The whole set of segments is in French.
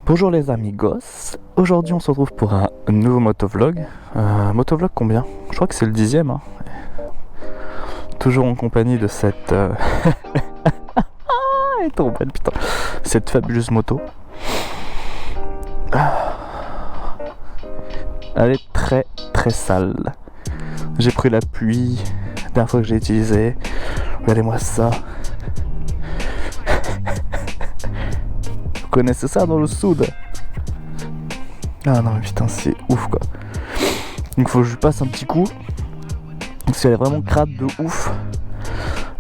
Bonjour les amigos, aujourd'hui on se retrouve pour un nouveau motovlog. Motovlog combien? Je crois que c'est le 10e. Hein. Toujours en compagnie de cette... Elle est trop belle, putain. Cette fabuleuse moto. Elle est très très sale. J'ai pris la pluie la dernière fois que j'ai utilisé. Regardez-moi ça. Vous connaissez ça dans le sud? Ah non mais putain c'est ouf quoi. Donc faut que je lui passe un petit coup. Parce qu'elle est vraiment crade de ouf.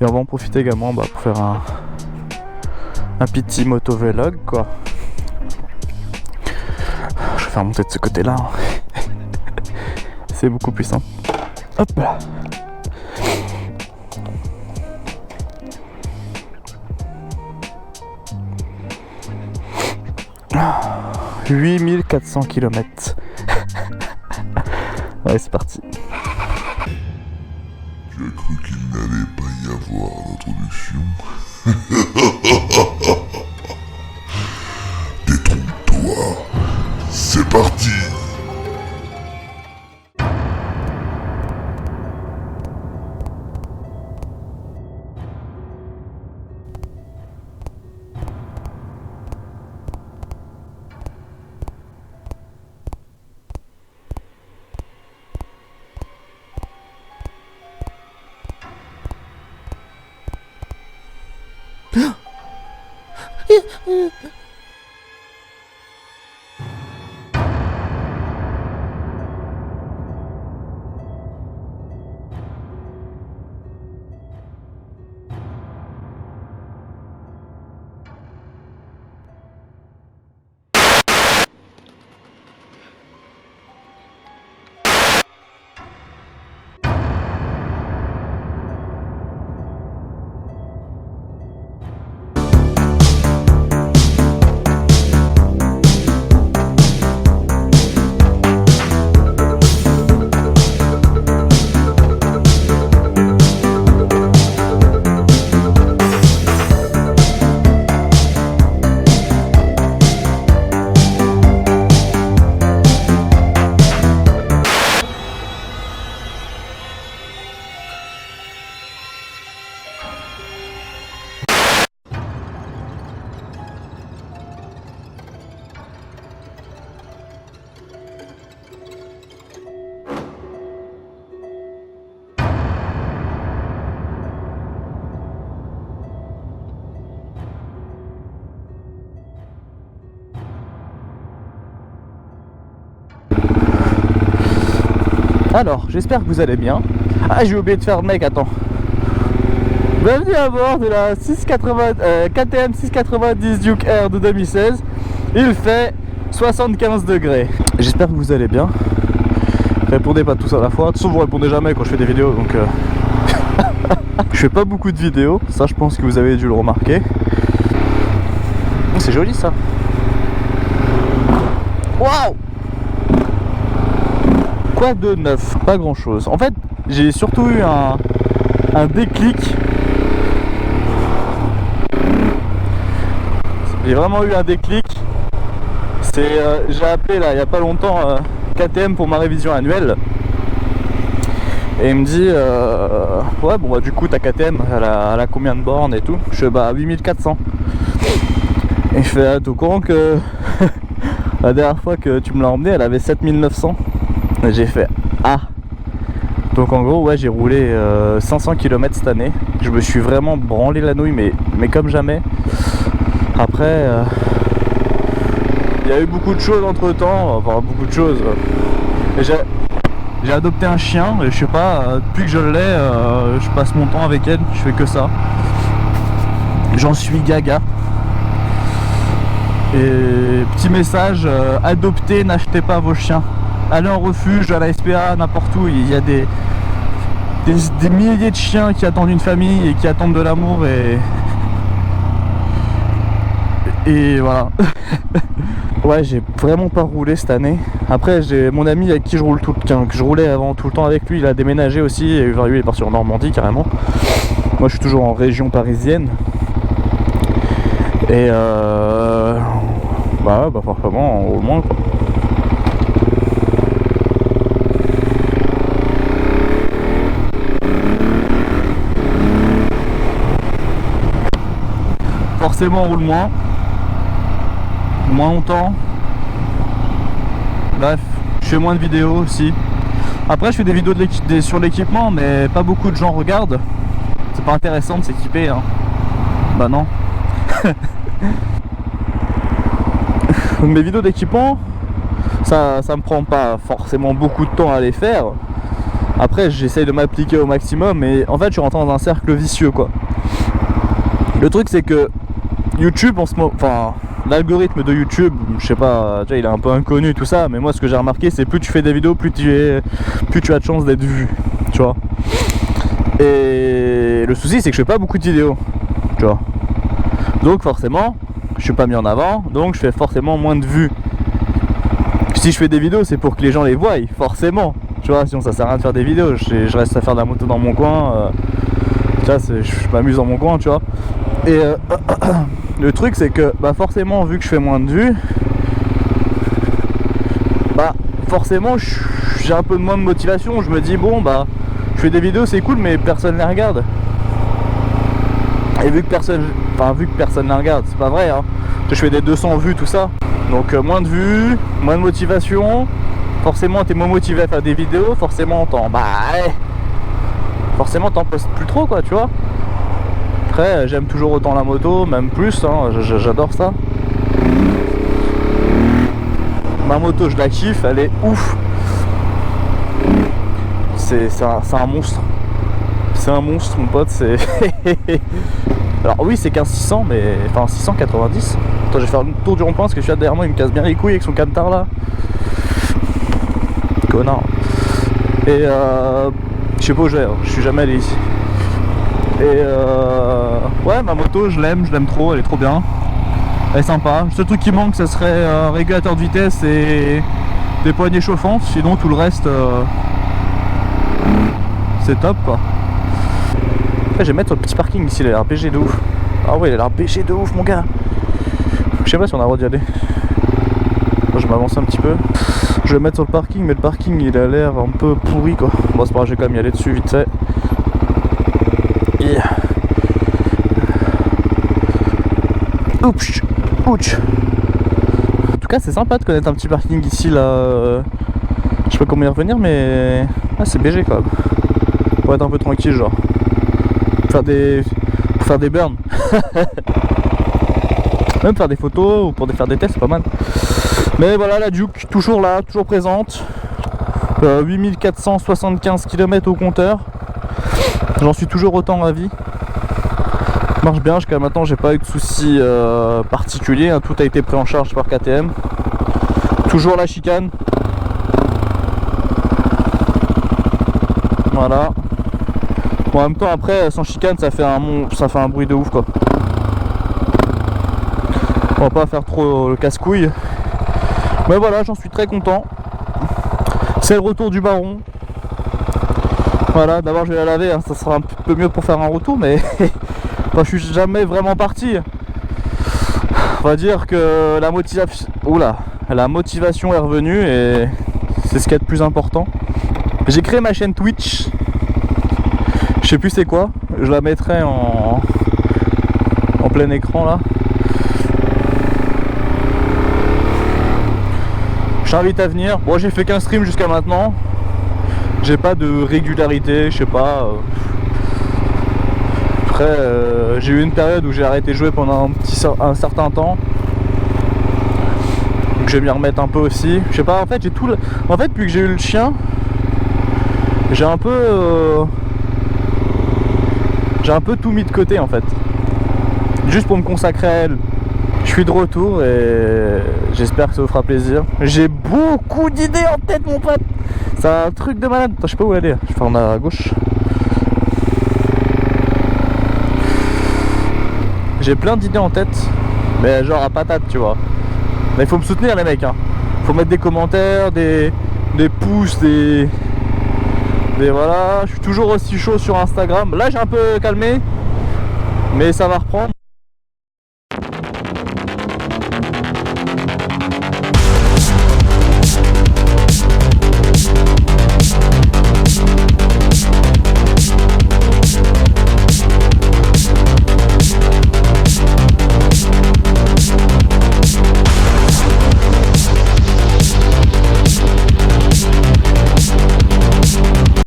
Et on va en profiter également pour faire un petit motovlog quoi. Je vais faire monter de ce côté là. C'est beaucoup plus simple. Hop là. Ah, 8400 km. Ouais, c'est parti. Tu as cru qu'il n'allait pas y avoir d'introduction? Détrompe-toi. C'est parti. Alors, j'espère que vous allez bien. Ah, j'ai oublié de faire le mec, attends. Bienvenue à bord de la KTM 690 Duke R de 2016. Il fait 75 degrés. J'espère que vous allez bien. Répondez pas tous à la fois. De toute façon, vous répondez jamais quand je fais des vidéos, donc... Je fais pas beaucoup de vidéos. Ça, je pense que vous avez dû le remarquer. C'est joli, ça. Waouh! Quoi de neuf? Pas grand chose. En fait, j'ai surtout eu un déclic. J'ai vraiment eu un déclic. C'est j'ai appelé là il y a pas longtemps KTM pour ma révision annuelle. Et il me dit ouais bon bah du coup ta KTM elle a combien de bornes et tout? Je fais bah 8400. Et je fais t'es au courant que la dernière fois que tu me l'as emmené elle avait 7900. J'ai fait ah. Donc en gros ouais j'ai roulé 500 km cette année. Je me suis vraiment branlé la nouille mais comme jamais. Après il y a eu beaucoup de choses entre temps. Enfin beaucoup de choses. J'ai adopté un chien et je sais pas, depuis que je l'ai je passe mon temps avec elle. Je fais que ça. J'en suis gaga. Et petit message, adoptez, n'achetez pas vos chiens. Allez en refuge, à la SPA, n'importe où, il y a des milliers de chiens qui attendent une famille et qui attendent de l'amour et voilà. Ouais, j'ai vraiment pas roulé cette année. Après, j'ai mon ami avec qui je roule que je roulais avant tout le temps avec lui, il a déménagé aussi et lui il est parti en Normandie carrément. Moi, je suis toujours en région parisienne. Et Bah ouais, bah forcément, au moins quoi. Forcément on roule moins longtemps. Bref, je fais moins de vidéos aussi. Après je fais des vidéos sur l'équipement, mais pas beaucoup de gens regardent. C'est pas intéressant de s'équiper hein. Bah non. Donc mes vidéos d'équipement, ça me prend pas forcément beaucoup de temps à les faire. Après j'essaye de m'appliquer au maximum, mais en fait je suis rentré dans un cercle vicieux quoi. Le truc c'est que YouTube en ce moment, enfin l'algorithme de YouTube, je sais pas, déjà il est un peu inconnu tout ça, mais moi ce que j'ai remarqué c'est plus tu fais des vidéos, plus tu as de chances d'être vu, tu vois. Et le souci c'est que je fais pas beaucoup de vidéos, tu vois. Donc forcément, je suis pas mis en avant, donc je fais forcément moins de vues. Si je fais des vidéos c'est pour que les gens les voient, forcément, tu vois, sinon ça sert à rien de faire des vidéos, je reste à faire de la moto dans mon coin, tu vois, je m'amuse dans mon coin, tu vois. Et le truc c'est que bah forcément vu que je fais moins de vues, bah forcément j'ai un peu de moins de motivation. Je me dis bon bah je fais des vidéos c'est cool mais personne les regarde. Et vu que personne les regarde, c'est pas vrai hein. Je fais des 200 vues tout ça. Donc moins de vues, moins de motivation. Forcément t'es moins motivé à faire des vidéos, forcément forcément t'en postes plus trop quoi tu vois. Après j'aime toujours autant la moto, même plus hein, j'adore ça. Ma moto je la kiffe, elle est ouf. C'est un monstre. C'est un monstre mon pote, c'est... Alors oui c'est 15-600 mais... Enfin 690. Attends je vais faire le tour du rond-point parce que celui-là derrière moi il me casse bien les couilles avec son camtar là. Connard. Et je sais pas où je vais, hein. Je suis jamais allé ici. Et ouais ma moto je l'aime trop, elle est trop bien. Elle est sympa. Le seul truc qui manque ça serait un régulateur de vitesse et des poignées chauffantes, sinon tout le reste c'est top quoi. Après je vais mettre sur le petit parking ici, il a l'air BG de ouf. Ah ouais il a l'air BG de ouf mon gars. Je sais pas si on a le droit d'y aller. Moi, je m'avance un petit peu. Je vais mettre sur le parking mais le parking il a l'air un peu pourri quoi. Bon c'est pas grave, je vais quand même y aller dessus vite fait. Yeah. Ouch. Ouch. En tout cas c'est sympa de connaître un petit parking ici là. Je sais pas comment y revenir mais c'est BG quand même. Pour être un peu tranquille genre. Pour faire des burns. Même faire des photos ou pour faire des tests c'est pas mal. Mais voilà la Duke toujours là, toujours présente. 8475 km au compteur. J'en suis toujours autant ravi. Marche bien, jusqu'à maintenant j'ai pas eu de soucis particuliers, hein. Tout a été pris en charge par KTM. Toujours la chicane. Voilà. Bon, en même temps après sans chicane ça fait un bruit de ouf quoi. On va pas faire trop le casse-couille. Mais voilà, j'en suis très content. C'est le retour du baron. Voilà, d'abord je vais la laver, hein. Ça sera un peu mieux pour faire un retour, mais enfin, je suis jamais vraiment parti. On va dire que la motivation est revenue et c'est ce qu'il y a de plus important. J'ai créé ma chaîne Twitch. Je sais plus c'est quoi. Je la mettrai en plein écran là. Je t'invite à venir. Bon, j'ai fait qu'un stream jusqu'à maintenant. J'ai pas de régularité, je sais pas. Après, j'ai eu une période où j'ai arrêté de jouer pendant un certain temps. Donc je vais m'y remettre un peu aussi. Je sais pas, en fait, en fait, depuis que j'ai eu le chien, j'ai un peu tout mis de côté en fait. Juste pour me consacrer à elle. Je suis de retour et j'espère que ça vous fera plaisir. J'ai beaucoup d'idées en tête mon pote. C'est un truc de malade. Attends, je sais pas où aller. Je vais faire en à gauche. J'ai plein d'idées en tête. Mais genre à patate tu vois. Mais il faut me soutenir les mecs hein. Faut mettre des commentaires, des pouces, des voilà. Je suis toujours aussi chaud sur Instagram. Là j'ai un peu calmé. Mais ça va reprendre.